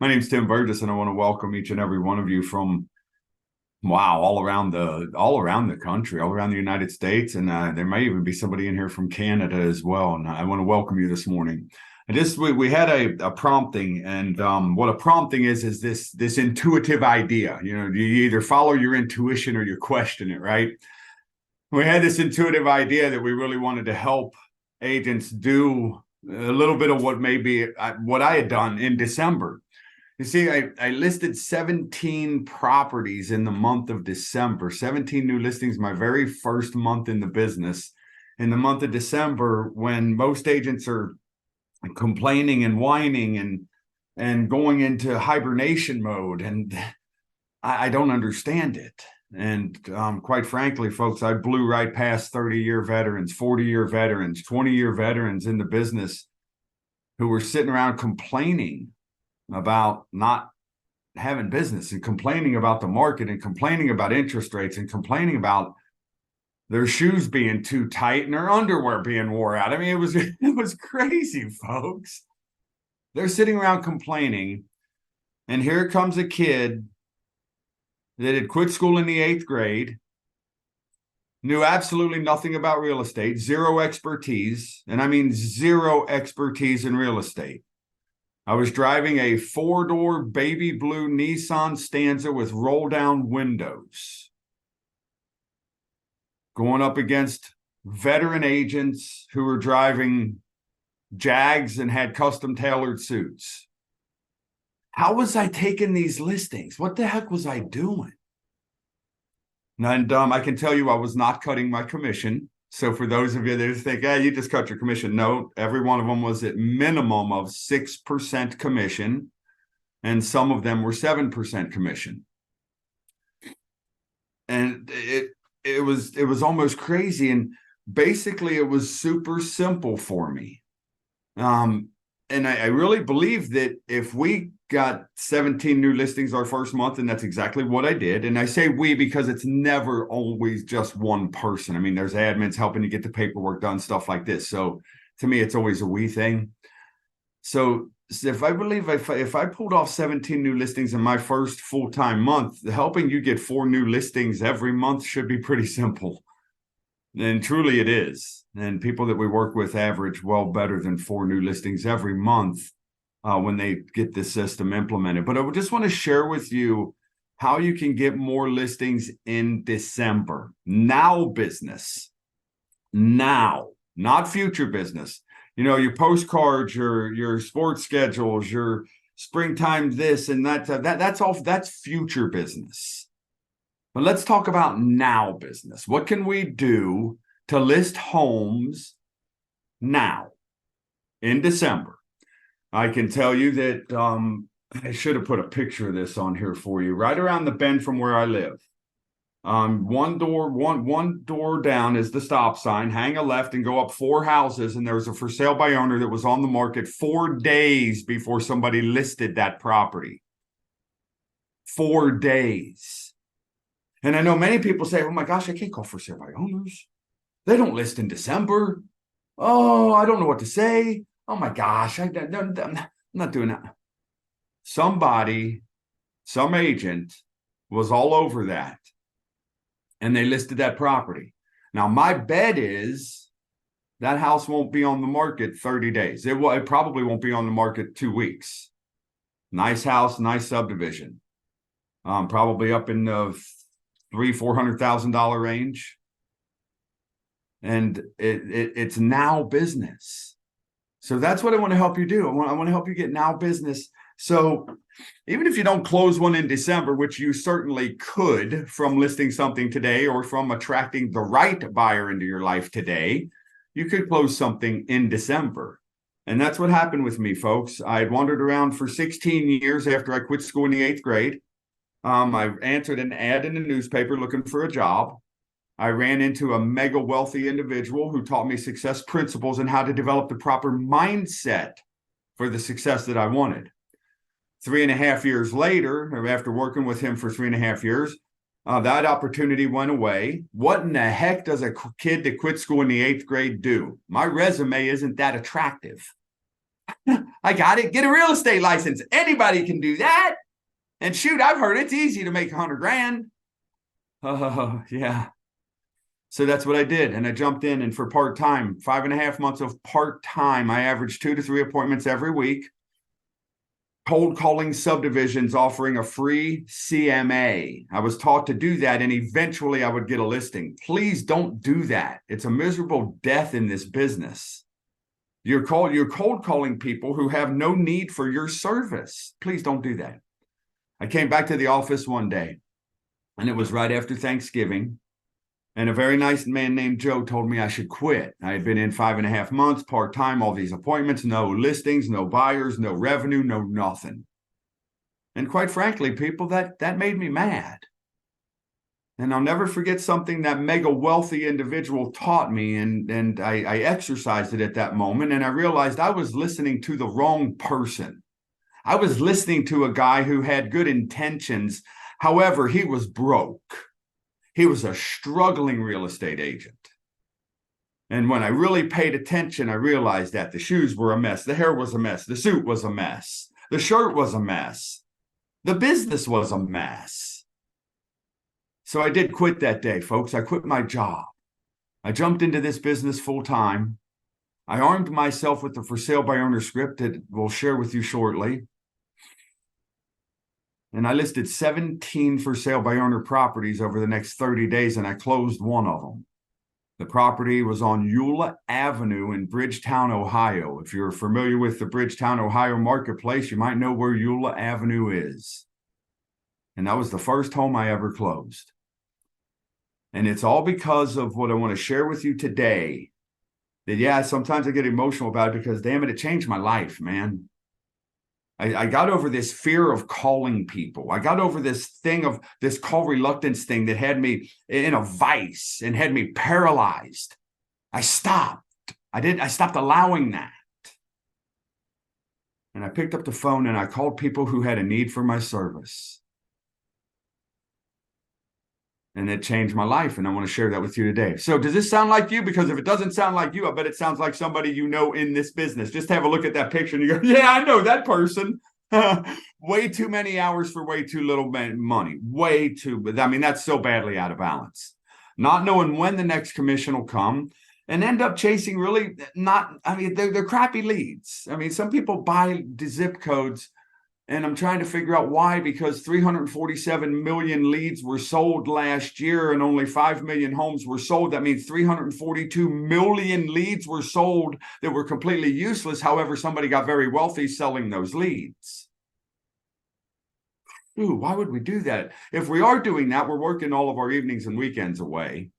My name's Tim Burgess, and I want to welcome each and every one of you from all around the country, all around the United States, and there may even be somebody in here from Canada as well. And I want to welcome you this morning. And we had a prompting, and what a prompting is this intuitive idea. You know, you either follow your intuition or you question it, right? We had this intuitive idea that we really wanted to help agents do a little bit of what I had done in December. You see, I listed 17 properties in the month of December, 17 new listings, my very first month in the business. In the month of December, when most agents are complaining and whining and going into hibernation mode, and I don't understand it. And quite frankly, folks, I blew right past 30-year veterans, 40-year veterans, 20-year veterans in the business who were sitting around complaining about not having business and complaining about the market and complaining about interest rates and complaining about their shoes being too tight and their underwear being wore out. I mean, it was crazy, folks. They're sitting around complaining, and here comes a kid that had quit school in the 8th grade, knew absolutely nothing about real estate, zero expertise, and I mean zero expertise in real estate. I was driving a 4-door baby blue Nissan Stanza with roll-down windows, going up against veteran agents who were driving Jags and had custom tailored suits. How was I taking these listings? What the heck was I doing? And I can tell you I was not cutting my commission. So for those of you that think, you just cut your commission. No, every one of them was at minimum of 6% commission, and some of them were 7% commission. And it was almost crazy. And basically it was super simple for me. And I really believe that if we got 17 new listings our first month, and that's exactly what I did. And I say we because it's never always just one person. I mean, there's admins helping you get the paperwork done, stuff like this. So to me, it's always a we thing. So if I pulled off 17 new listings in my first full-time month, helping you get 4 new listings every month should be pretty simple. And truly it is. And people that we work with average well better than 4 new listings every month when they get this system implemented. But I just want to share with you how you can get more listings in December. Now business. Now, not future business. You know, your postcards, your sports schedules, your springtime this and that's future business. But let's talk about now business. What can we do to list homes now in December? I can tell you that I should have put a picture of this on here for you. Right around the bend from where I live. One door down is the stop sign. Hang a left and go up 4 houses, and there was a for sale by owner that was on the market 4 days before somebody listed that property. 4 days. And I know many people say, oh my gosh, I can't call for sale by owners. They don't list in December. Oh, I don't know what to say. Oh my gosh, I'm not doing that. Some agent was all over that, and they listed that property. Now, my bet is that house won't be on the market 30 days. It probably won't be on the market 2 weeks. Nice house, nice subdivision. Probably up in the $300,000-$400,000 range. And it's now business. So that's what I want to help you do. I want to help you get now business. So even if you don't close one in December, which you certainly could from listing something today or from attracting the right buyer into your life today, you could close something in December. And that's what happened with me, folks. I had wandered around for 16 years after I quit school in the 8th grade. I answered an ad in the newspaper looking for a job. I ran into a mega wealthy individual who taught me success principles and how to develop the proper mindset for the success that I wanted. 3.5 years later, after working with him for 3.5 years, that opportunity went away. What in the heck does a kid that quit school in the 8th grade do? My resume isn't that attractive. I got it. Get a real estate license. Anybody can do that. And shoot, I've heard it's easy to make 100 grand. Oh, yeah. So that's what I did. And I jumped in, and for part-time, 5.5 months of part-time, I averaged 2 to 3 appointments every week. Cold calling subdivisions, offering a free CMA. I was taught to do that, and eventually I would get a listing. Please don't do that. It's a miserable death in this business. You're cold calling people who have no need for your service. Please don't do that. I came back to the office one day, and it was right after Thanksgiving. And a very nice man named Joe told me I should quit. I had been in 5.5 months, part-time, all these appointments, no listings, no buyers, no revenue, no nothing. And quite frankly, people, that made me mad. And I'll never forget something that mega wealthy individual taught me, and I exercised it at that moment, and I realized I was listening to the wrong person. I was listening to a guy who had good intentions. However, he was broke. He was a struggling real estate agent. And when I really paid attention, I realized that the shoes were a mess. The hair was a mess. The suit was a mess. The shirt was a mess. The business was a mess. So I did quit that day, folks. I quit my job. I jumped into this business full time. I armed myself with the for sale by owner script that we'll share with you shortly. And I listed 17 for sale by owner properties over the next 30 days, and I closed one of them. The property was on Eula Avenue in Bridgetown, Ohio. If you're familiar with the Bridgetown, Ohio marketplace, you might know where Eula Avenue is. And that was the first home I ever closed. And it's all because of what I want to share with you today. That, yeah, sometimes I get emotional about it because, damn it changed my life, man. I got over this fear of calling people. I got over this thing of this call reluctance thing that had me in a vice and had me paralyzed. I stopped. I stopped allowing that. And I picked up the phone and I called people who had a need for my service. And it changed my life, and I want to share that with you today. So does this sound like you? Because if it doesn't sound like you, I bet it sounds like somebody you know in this business. Just have a look at that picture and you go, yeah, I know that person. Way too many hours for way too little money. Way too, but I mean, that's so badly out of balance. Not knowing when the next commission will come, and end up chasing really not, I mean, they're crappy leads. I mean, some people buy the zip codes, and I'm trying to figure out why, because 347 million leads were sold last year and only 5 million homes were sold. That means 342 million leads were sold that were completely useless. However, somebody got very wealthy selling those leads. Ooh, why would we do that? If we are doing that, we're working all of our evenings and weekends away.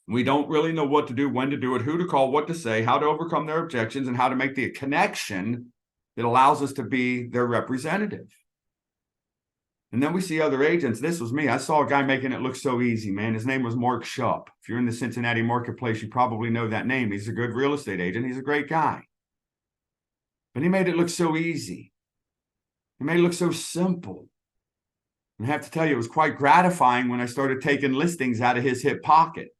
We don't really know what to do, when to do it, who to call, what to say, how to overcome their objections, and how to make the connection that allows us to be their representative. And then we see other agents. This was me. I saw a guy making it look so easy, man. His name was Mark Shupp. If you're in the Cincinnati marketplace, you probably know that name. He's a good real estate agent. He's a great guy. But he made it look so easy. He made it look so simple. And I have to tell you, it was quite gratifying when I started taking listings out of his hip pocket.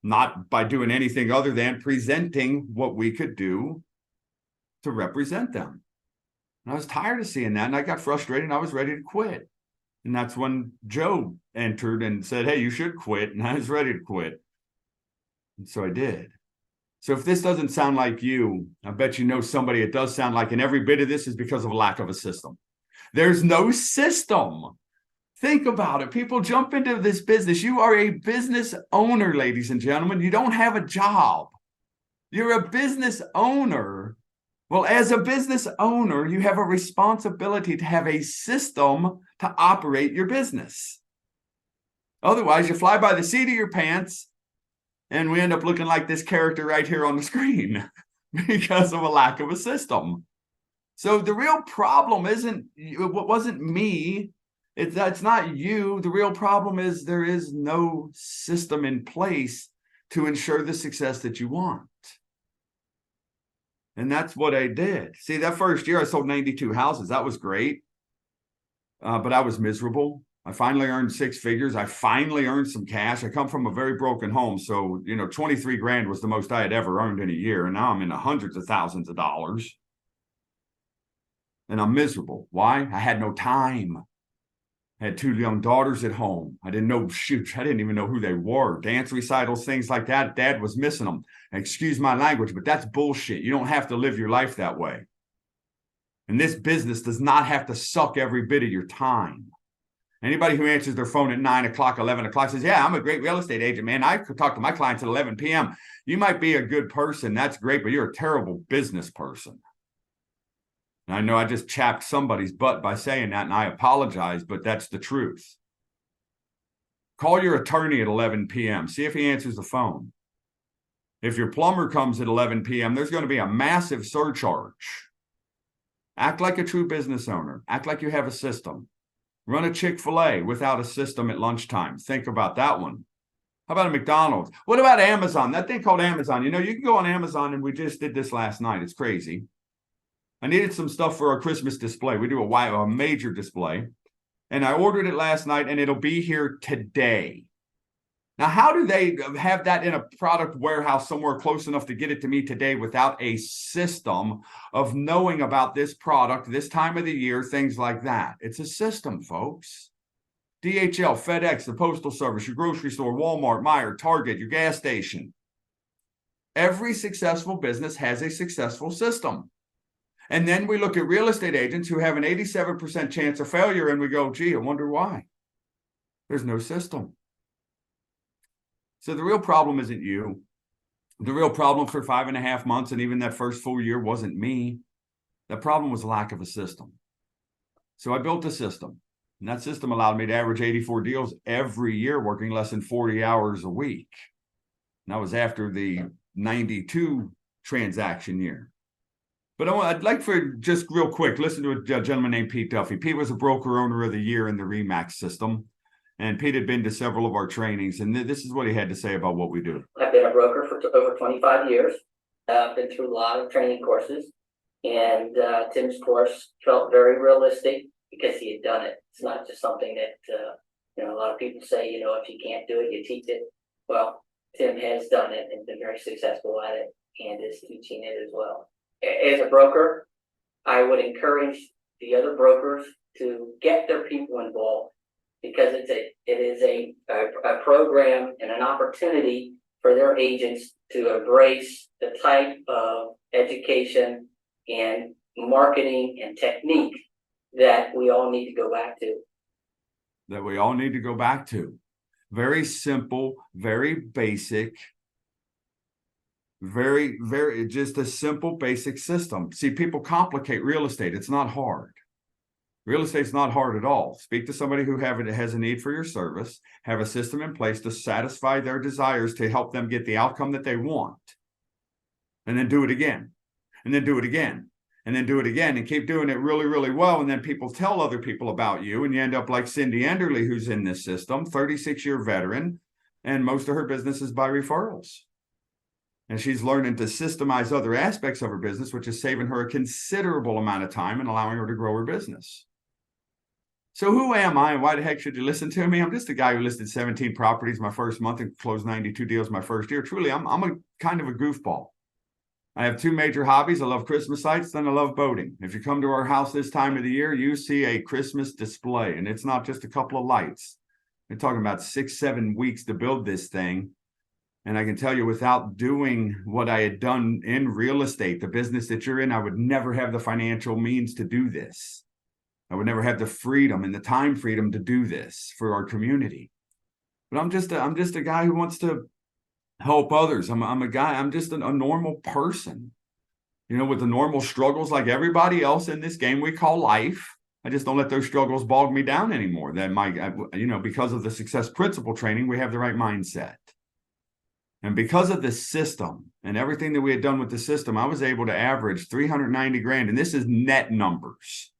Not by doing anything other than presenting what we could do to represent them. And I was tired of seeing that, and I got frustrated, and I was ready to quit. And that's when Joe entered and said, hey, you should quit. And I was ready to quit. And so I did. So if this doesn't sound like you, I bet you know somebody it does sound like, and every bit of this is because of a lack of a system. There's no system. Think about it. People jump into this business. You are a business owner, ladies and gentlemen. You don't have a job. You're a business owner. Well, as a business owner, you have a responsibility to have a system to operate your business. Otherwise, you fly by the seat of your pants, and we end up looking like this character right here on the screen because of a lack of a system. So the real problem wasn't me. It's not you. The real problem is there is no system in place to ensure the success that you want. And that's what I did. See, that first year I sold 92 houses. That was great. But I was miserable. I finally earned six figures. I finally earned some cash. I come from a very broken home. So, 23 grand was the most I had ever earned in a year. And now I'm in the hundreds of thousands of dollars. And I'm miserable. Why? I had no time. I had two young daughters at home. I didn't even know who they were. Dance recitals, things like that. Dad was missing them. Excuse my language, but that's bullshit. You don't have to live your life that way. And this business does not have to suck every bit of your time. Anybody who answers their phone at 9 o'clock, 11 o'clock says, yeah, I'm a great real estate agent, man. I could talk to my clients at 11 p.m. You might be a good person. That's great, but you're a terrible business person. And I know I just chapped somebody's butt by saying that, and I apologize, but that's the truth. Call your attorney at 11 p.m. See if he answers the phone. If your plumber comes at 11 p.m., there's going to be a massive surcharge. Act like a true business owner. Act like you have a system. Run a Chick-fil-A without a system at lunchtime. Think about that one. How about a McDonald's? What about Amazon? That thing called Amazon. You can go on Amazon, and we just did this last night. It's crazy. I needed some stuff for our Christmas display. We do a major display. And I ordered it last night, and it'll be here today. Now, how do they have that in a product warehouse somewhere close enough to get it to me today without a system of knowing about this product, this time of the year, things like that? It's a system, folks. DHL, FedEx, the Postal Service, your grocery store, Walmart, Meijer, Target, your gas station. Every successful business has a successful system. And then we look at real estate agents who have an 87% chance of failure, and we go, gee, I wonder why. There's no system. So the real problem isn't you. The real problem for 5.5 months and even that first full year wasn't me. The problem was lack of a system. So I built a system, and that system allowed me to average 84 deals every year, working less than 40 hours a week. And that was after the 92 transaction year. But I'd like for just real quick, listen to a gentleman named Pete Duffy. Pete was a broker owner of the year in the RE/MAX system. And Pete had been to several of our trainings, and this is what he had to say about what we do. I've been a broker for over 25 years. I've been through a lot of training courses, and Tim's course felt very realistic because he had done it. It's not just something that, a lot of people say, if you can't do it, you teach it. Well, Tim has done it and been very successful at it and is teaching it as well. As a broker, I would encourage the other brokers to get their people involved, because it is a program and an opportunity for their agents to embrace the type of education and marketing and technique that we all need to go back to. Very simple, very basic, very, very, just a simple, basic system. See, people complicate real estate. It's not hard. Real estate's not hard at all. Speak to somebody who has a need for your service, have a system in place to satisfy their desires to help them get the outcome that they want. And then do it again. And then do it again. And then do it again, and keep doing it really, really well. And then people tell other people about you, and you end up like Cindy Enderle, who's in this system, 36-year veteran, and most of her business is by referrals. And she's learning to systemize other aspects of her business, which is saving her a considerable amount of time and allowing her to grow her business. So who am I, and why the heck should you listen to me? I'm just a guy who listed 17 properties my first month and closed 92 deals my first year. Truly, I'm a kind of a goofball. I have two major hobbies. I love Christmas lights, then I love boating. If you come to our house this time of the year, you see a Christmas display, and it's not just a couple of lights. We're talking about 6-7 weeks to build this thing. And I can tell you, without doing what I had done in real estate, the business that you're in, I would never have the financial means to do this. I would never have the freedom and the time freedom to do this for our community. But I'm just a guy who wants to help others. I'm just a normal person, with the normal struggles like everybody else in this game we call life. I just don't let those struggles bog me down anymore. Because of the success principle training, we have the right mindset. And because of the system and everything that we had done with the system, I was able to average 390 grand. And this is net numbers.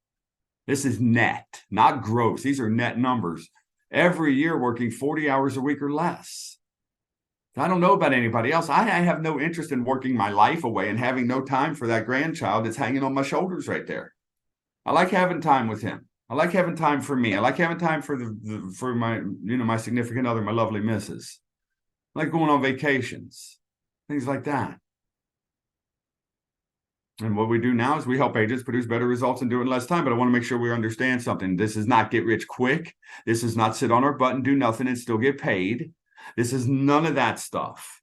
This is net, not gross. These are net numbers. Every year working 40 hours a week or less. I don't know about anybody else. I have no interest in working my life away and having no time for that grandchild that's hanging on my shoulders right there. I like having time with him. I like having time for me. I like having time for for my, my significant other, my lovely missus. I like going on vacations, things like that. And what we do now is we help agents produce better results and do it in less time. But I want to make sure we understand something. This is not get rich quick. This is not sit on our butt and do nothing and still get paid. This is none of that stuff.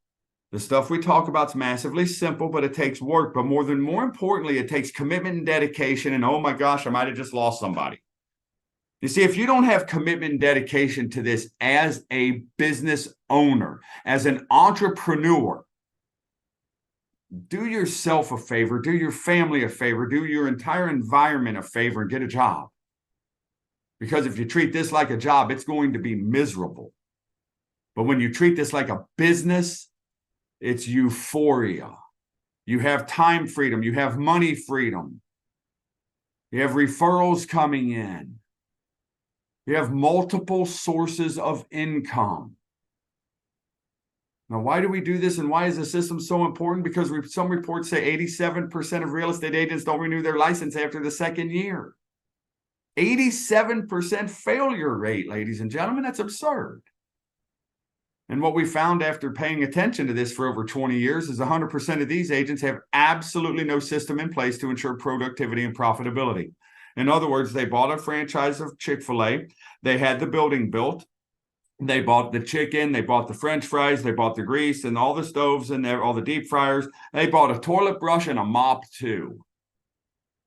The stuff we talk about is massively simple, but it takes work. But more importantly, it takes commitment and dedication. And oh my gosh, I might have just lost somebody. You see, if you don't have commitment and dedication to this as a business owner, as an entrepreneur, do yourself a favor, do your family a favor, do your entire environment a favor, and get a job. Because if you treat this like a job, it's going to be miserable. But when you treat this like a business, it's euphoria. You have time freedom, you have money freedom, you have referrals coming in, you have multiple sources of income. Now, why do we do this and why is the system so important? Because some reports say 87% of real estate agents don't renew their license after the second year. 87% failure rate, ladies and gentlemen, that's absurd. And what we found after paying attention to this for over 20 years is 100% of these agents have absolutely no system in place to ensure productivity and profitability. In other words, they bought a franchise of Chick-fil-A, they had the building built, they bought the chicken, they bought the French fries, they bought the grease and all the stoves and all the deep fryers. They bought a toilet brush and a mop too.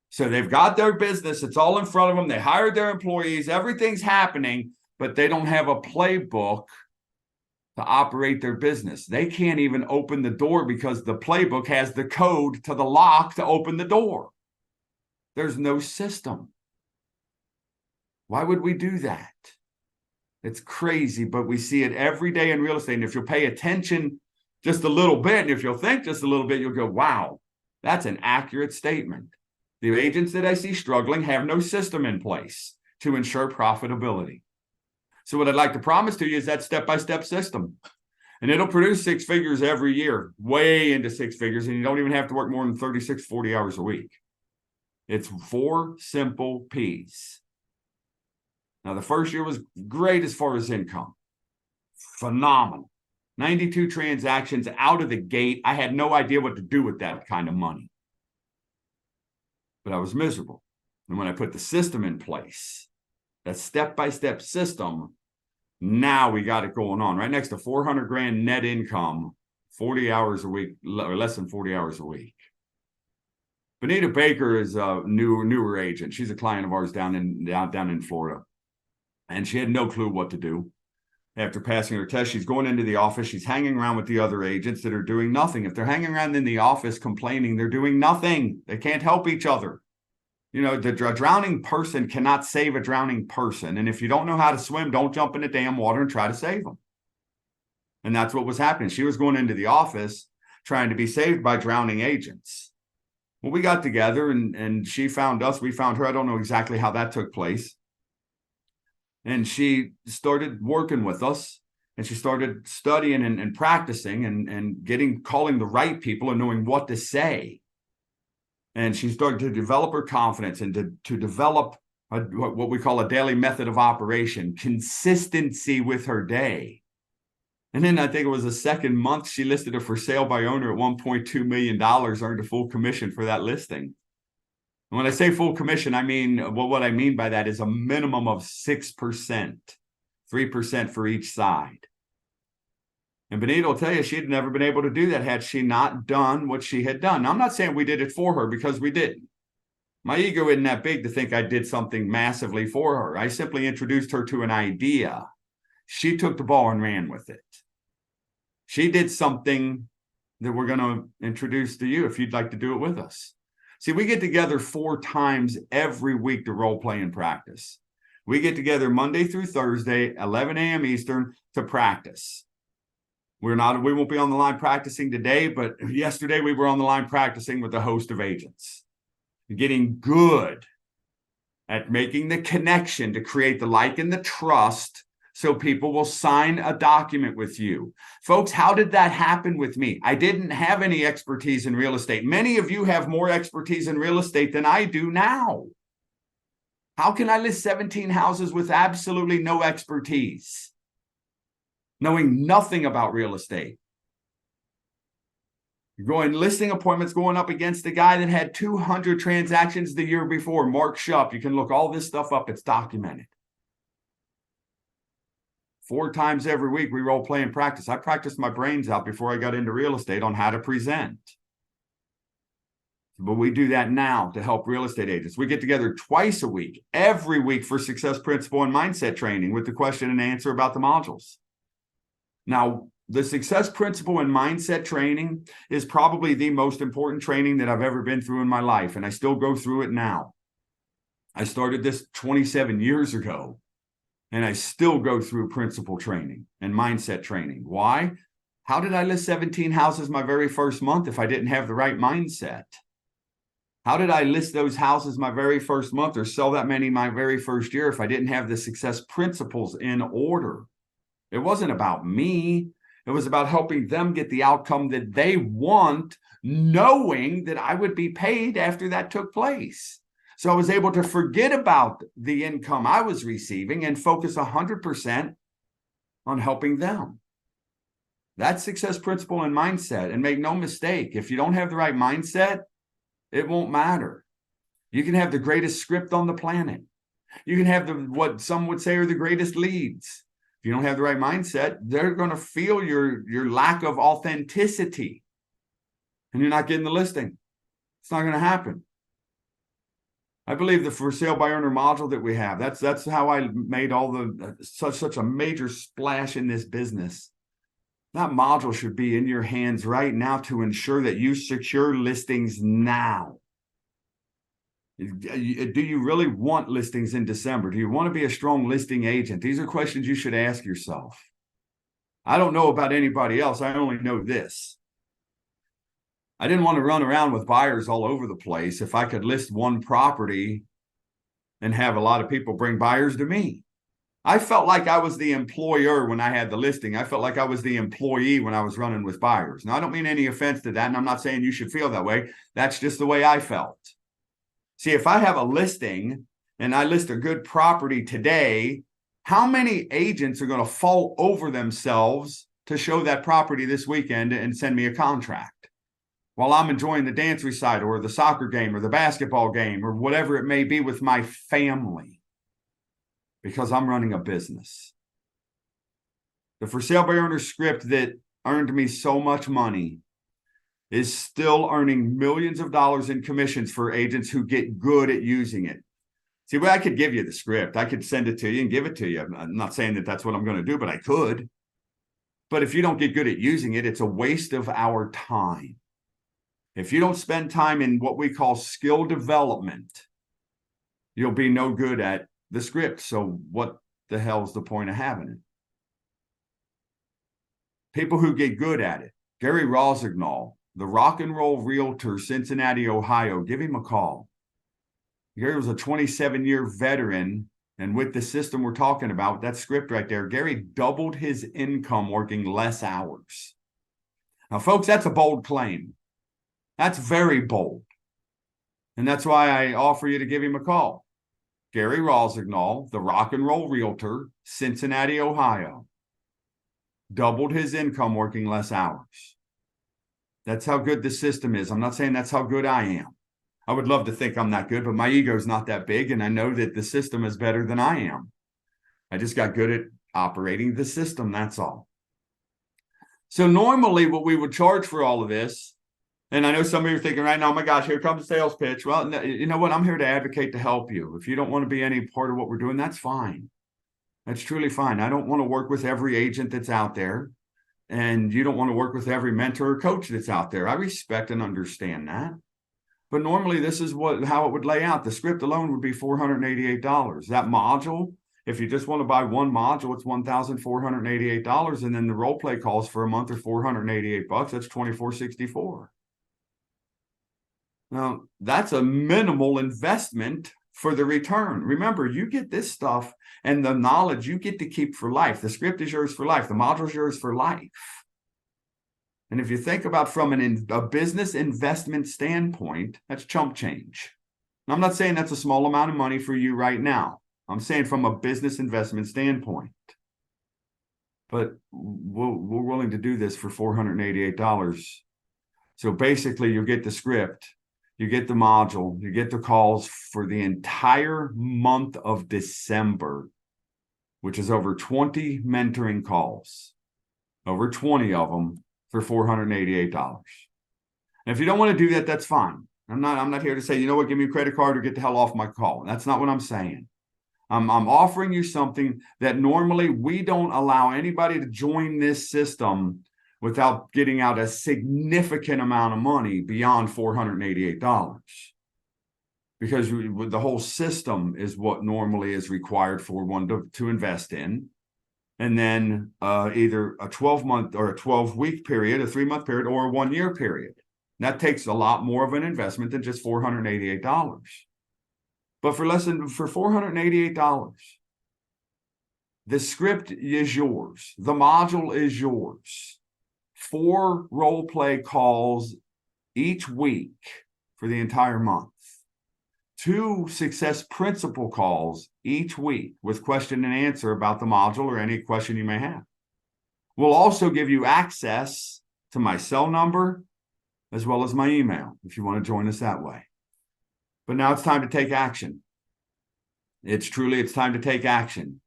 So they've got their business, it's all in front of them. They hired their employees, everything's happening, but they don't have a playbook to operate their business. They can't even open the door because the playbook has the code to the lock to open the door. There's no system. Why would we do that? It's crazy, but we see it every day in real estate. And if you'll pay attention just a little bit, and if you'll think just a little bit, you'll go, wow, that's an accurate statement. The agents that I see struggling have no system in place to ensure profitability. So what I'd like to promise to you is that step-by-step system. And it'll produce six figures every year, way into six figures, and you don't even have to work more than 36, 40 hours a week. It's 4 simple P's. Now, the first year was great as far as income. Phenomenal. 92 transactions out of the gate. I had no idea what to do with that kind of money. But I was miserable. And when I put the system in place, that step-by-step system, now we got it going on. Right next to 400 grand net income, 40 hours a week, or less than 40 hours a week. Benita Baker is a newer agent. She's a client of ours down in Florida. And she had no clue what to do. After passing her test, she's going into the office. She's hanging around with the other agents that are doing nothing. If they're hanging around in the office complaining, they're doing nothing. They can't help each other. You know, the drowning person cannot save a drowning person. And if you don't know how to swim, don't jump in the damn water and try to save them. And that's what was happening. She was going into the office trying to be saved by drowning agents. Well, we got together and she found us. We found her. I don't know exactly how that took place. And she started working with us and she started studying and practicing and calling the right people and knowing what to say. And she started to develop her confidence and to develop what we call a daily method of operation, consistency with her day. And then I think it was the second month she listed it for sale by owner at $1.2 million, earned a full commission for that listing. And when I say full commission, I mean, what I mean by that is a minimum of 6%, 3% for each side. And Benita will tell you she had never been able to do that had she not done what she had done. Now, I'm not saying we did it for her because we didn't. My ego isn't that big to think I did something massively for her. I simply introduced her to an idea. She took the ball and ran with it. She did something that we're going to introduce to you if you'd like to do it with us. See, we get together 4 times every week to role play and practice. We get together Monday through Thursday, 11 a.m. Eastern to practice. We won't be on the line practicing today, but yesterday we were on the line practicing with a host of agents, getting good at making the connection to create the like and the trust so people will sign a document with you. Folks, how did that happen with me? I didn't have any expertise in real estate. Many of you have more expertise in real estate than I do now. How can I list 17 houses with absolutely no expertise, knowing nothing about real estate? You're going listing appointments going up against the guy that had 200 transactions the year before, Mark Shupp. You can look all this stuff up. It's documented. 4 times every week, we role play and practice. I practiced my brains out before I got into real estate on how to present. But we do that now to help real estate agents. We get together twice a week, every week, for success principle and mindset training with the question and answer about the modules. Now, the success principle and mindset training is probably the most important training that I've ever been through in my life, and I still go through it now. I started this 27 years ago, and I still go through principle training and mindset training. Why? How did I list 17 houses my very first month if I didn't have the right mindset? How did I list those houses my very first month or sell that many my very first year if I didn't have the success principles in order? It wasn't about me. It was about helping them get the outcome that they want, knowing that I would be paid after that took place. So I was able to forget about the income I was receiving and focus 100% on helping them. That's success principle and mindset. And make no mistake, if you don't have the right mindset, it won't matter. You can have the greatest script on the planet. You can have what some would say are the greatest leads. If you don't have the right mindset, they're going to feel your lack of authenticity, and you're not getting the listing. It's not going to happen. I believe the for sale by owner module that we have, that's how I made all the such a major splash in this business. That module should be in your hands right now to ensure that you secure listings now. Do you really want listings in December? Do you want to be a strong listing agent? These are questions you should ask yourself. I don't know about anybody else. I only know this. I didn't want to run around with buyers all over the place if I could list one property and have a lot of people bring buyers to me. I felt like I was the employer when I had the listing. I felt like I was the employee when I was running with buyers. Now, I don't mean any offense to that, and I'm not saying you should feel that way. That's just the way I felt. See, if I have a listing and I list a good property today, how many agents are going to fall over themselves to show that property this weekend and send me a contract while I'm enjoying the dance recital or the soccer game or the basketball game or whatever it may be with my family? Because I'm running a business. The for sale by owner script that earned me so much money is still earning millions of dollars in commissions for agents who get good at using it. See, well, I could give you the script. I could send it to you and give it to you. I'm not saying that that's what I'm going to do, but I could. But if you don't get good at using it, it's a waste of our time. If you don't spend time in what we call skill development, you'll be no good at the script. So what the hell's the point of having it? People who get good at it. Gary Rosignol, the rock and roll realtor, Cincinnati, Ohio. Give him a call. Gary was a 27-year veteran, and with the system we're talking about, that script right there, Gary doubled his income working less hours. Now, folks, that's a bold claim. That's very bold. And that's why I offer you to give him a call. Gary Rosignol, the rock and roll realtor, Cincinnati, Ohio. Doubled his income working less hours. That's how good the system is. I'm not saying that's how good I am. I would love to think I'm that good, but my ego's not that big, and I know that the system is better than I am. I just got good at operating the system, that's all. So normally what we would charge for all of this, and I know some of you are thinking right now, oh my gosh, here comes a sales pitch. Well, you know what? I'm here to advocate to help you. If you don't want to be any part of what we're doing, that's fine. That's truly fine. I don't want to work with every agent that's out there, and you don't want to work with every mentor or coach that's out there. I respect and understand that. But normally this is how it would lay out. The script alone would be $488. That module, if you just want to buy one module, it's $1,488. And then the role play calls for a month are $488. That's $2,464. Now, that's a minimal investment for the return. Remember, you get this stuff and the knowledge you get to keep for life. The script is yours for life. The module is yours for life. And if you think about from a business investment standpoint, that's chump change. And I'm not saying that's a small amount of money for you right now. I'm saying from a business investment standpoint. But we're willing to do this for $488. So basically, you get the script, you get the module, you get the calls for the entire month of December, which is over 20 mentoring calls, over 20 of them for $488. And if you don't want to do that, that's fine. I'm not here to say, you know what, give me a credit card or get the hell off my call. That's not what I'm saying. I'm offering you something that normally we don't allow anybody to join this system without getting out a significant amount of money beyond $488. Because the whole system is what normally is required for one to invest in. And then either a 12-month or a 12-week period, a 3-month period, or a 1-year period. And that takes a lot more of an investment than just $488. But for $488, the script is yours. The module is yours. 4 role play calls each week for the entire month. 2 success principle calls each week with question and answer about the module or any question you may have. We'll also give you access to my cell number as well as my email if you want to join us that way. But now it's time to take action. It's time to take action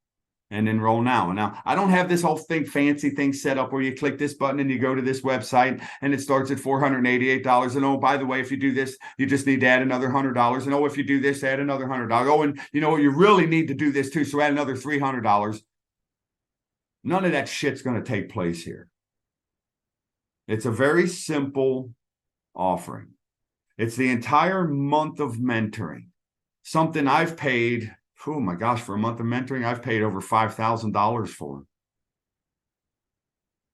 and enroll now. And now I don't have this whole fancy thing set up where you click this button and you go to this website and it starts at $488. And oh, by the way, if you do this, you just need to add another $100. And oh, if you do this, add another $100. Oh, and you know what, you really need to do this too, so add another $300. None of that shit's going to take place here. It's a very simple offering. It's the entire month of mentoring. Something I've paid, oh my gosh, for a month of mentoring, I've paid over $5,000 for.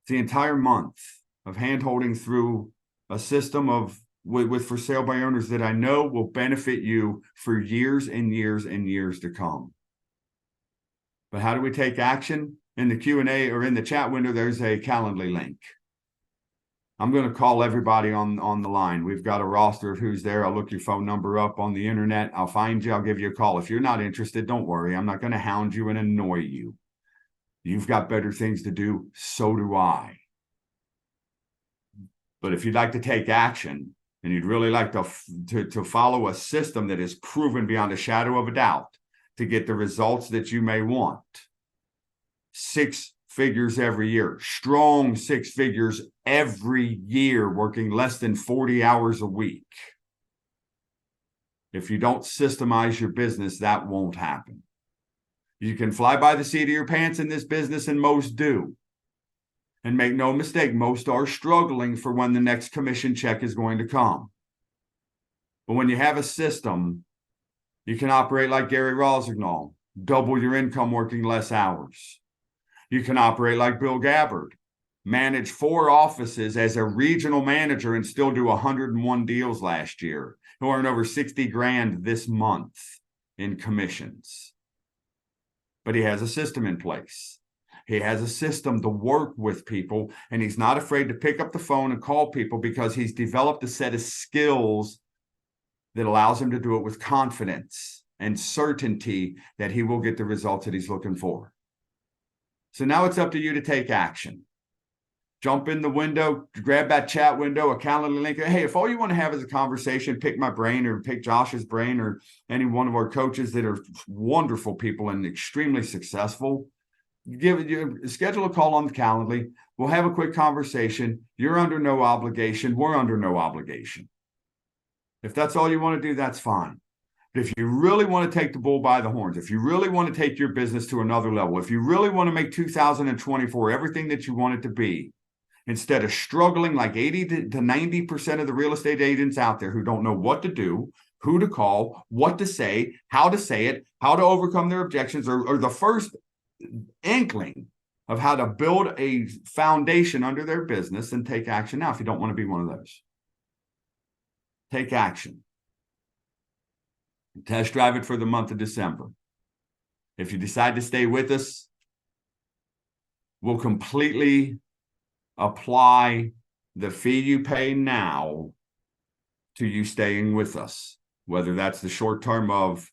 It's the entire month of hand-holding through a system with for sale by owners that I know will benefit you for years and years and years to come. But how do we take action? In the Q&A or in the chat window, there's a Calendly link. I'm going to call everybody on the line. We've got a roster of who's there. I'll look your phone number up on the internet. I'll find you. I'll give you a call. If you're not interested, don't worry. I'm not going to hound you and annoy you. You've got better things to do. So do I. But if you'd like to take action and you'd really like to follow a system that is proven beyond a shadow of a doubt to get the results that you may want, 6 figures every year, strong 6 figures every year, working less than 40 hours a week. If you don't systemize your business, that won't happen. You can fly by the seat of your pants in this business, and most do. And make no mistake, most are struggling for when the next commission check is going to come. But when you have a system, you can operate like Gary Rosignol, double your income working less hours. You can operate like Bill Gabbard, manage 4 offices as a regional manager and still do 101 deals last year. He'll earn over 60 grand this month in commissions. But he has a system in place. He has a system to work with people, and he's not afraid to pick up the phone and call people because he's developed a set of skills that allows him to do it with confidence and certainty that he will get the results that he's looking for. So now it's up to you to take action. Jump in the window, grab that chat window, a Calendly link. Hey, if all you want to have is a conversation, pick my brain or pick Josh's brain or any one of our coaches that are wonderful people and extremely successful, schedule a call on the Calendly. We'll have a quick conversation. You're under no obligation. We're under no obligation. If that's all you want to do, that's fine. But if you really want to take the bull by the horns, if you really want to take your business to another level, if you really want to make 2024 everything that you want it to be, instead of struggling like 80 to 90% of the real estate agents out there who don't know what to do, who to call, what to say it, how to overcome their objections, or the first inkling of how to build a foundation under their business, and take action now if you don't want to be one of those. Take action. Test drive it for the month of December. If you decide to stay with us, we'll completely apply the fee you pay now to you staying with us. whether that's the short term of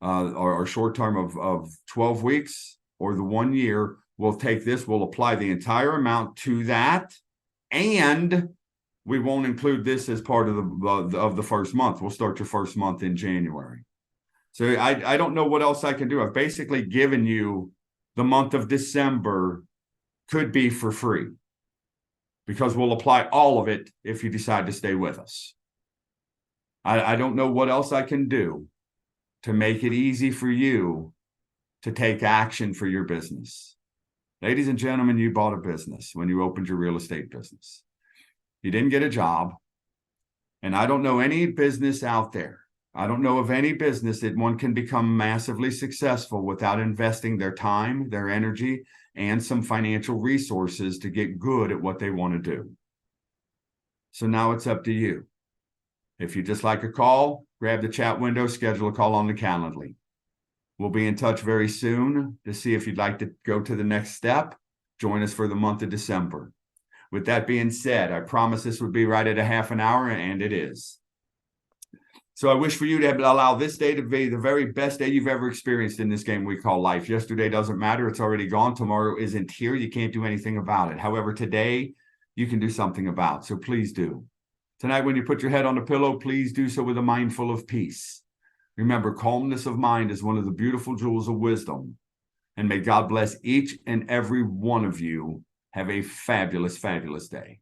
or short term of 12 weeks or the 1 year, we'll take this, we'll apply the entire amount to that, and we won't include this as part of the first month. We'll start your first month in January. So I don't know what else I can do. I've basically given you the month of December could be for free, because we'll apply all of it if you decide to stay with us. I don't know what else I can do to make it easy for you to take action for your business. Ladies and gentlemen, you bought a business when you opened your real estate business. You didn't get a job. And I don't know any business out there. I don't know of any business that one can become massively successful without investing their time, their energy, and some financial resources to get good at what they want to do. So now it's up to you. If you just like a call, grab the chat window, schedule a call on the Calendly. We'll be in touch very soon to see if you'd like to go to the next step. Join us for the month of December. With that being said, I promised this would be right at a half an hour, and it is. So I wish for you to allow this day to be the very best day you've ever experienced in this game we call life. Yesterday doesn't matter. It's already gone. Tomorrow isn't here. You can't do anything about it. However, today you can do something about. So please do. Tonight, when you put your head on the pillow, please do so with a mind full of peace. Remember, calmness of mind is one of the beautiful jewels of wisdom. And may God bless each and every one of you. Have a fabulous, fabulous day.